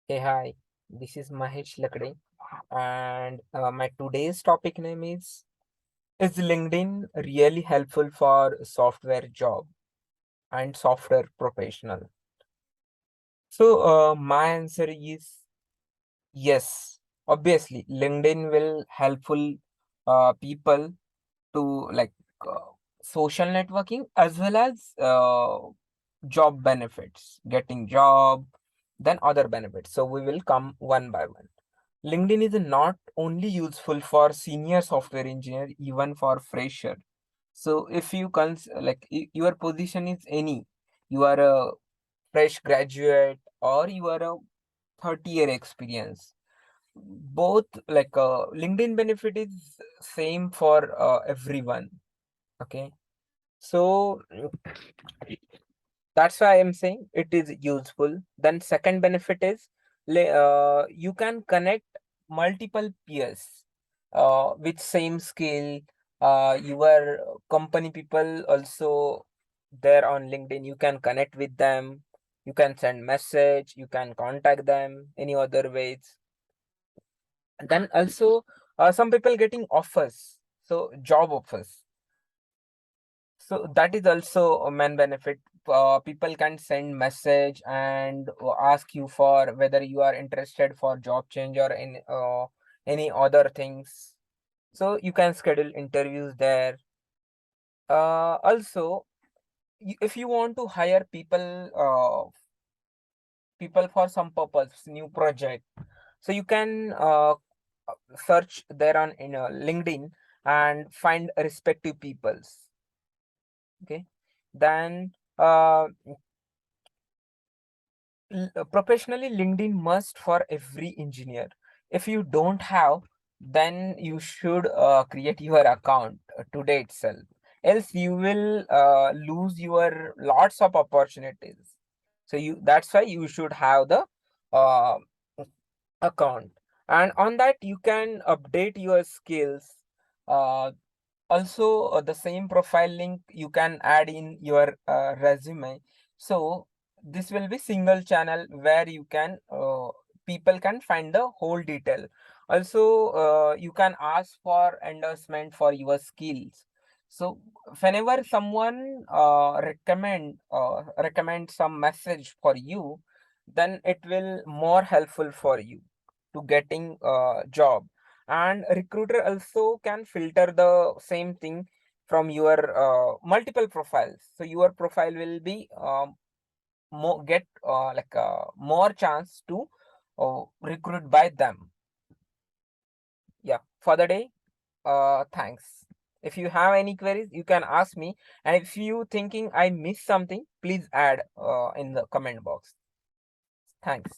Hey, hi, this is Mahesh Lakde, and my today's topic name is LinkedIn really helpful for software job and software professional? So, my answer is yes. Obviously, LinkedIn will helpful people to like uh, social networking as well as job benefits, getting job, then other benefits. So we will come one by one. LinkedIn is not only useful for senior software engineer, even for fresher. So if you your position is any, you are a fresh graduate or you are a 30-year experience. Both LinkedIn benefit is same for everyone. Okay. So that's why I'm saying it is useful. Then second benefit is you can connect multiple peers with same skill. Your company people also there on LinkedIn. You can connect with them. You can send message. You can contact them any other ways. Then also some people getting offers. So job offers. So that is also a main benefit. People can send message and ask you for whether you are interested for job change or in any other things. So you can schedule interviews there. Also, if you want to hire people for some purpose, new project, so you can search there on in LinkedIn and find respective peoples. Okay, then professionally, LinkedIn must for every engineer. If you don't have, then you should create your account today itself. Else you will lose your lots of opportunities. So you that's why you should have the uh, account, and on that you can update your skills. Uh, Also, the same profile link you can add in your resume. So this will be single channel where you can people can find the whole detail. Also, you can ask for endorsement for your skills. So whenever someone recommend some message for you, then it will more helpful for you to getting job. And recruiter also can filter the same thing from your multiple profiles, so your profile will be more get more chance to recruit by them. Yeah, for the day, thanks. If you have any queries you can ask me, and if you thinking I missed something, please add in the comment box. Thanks.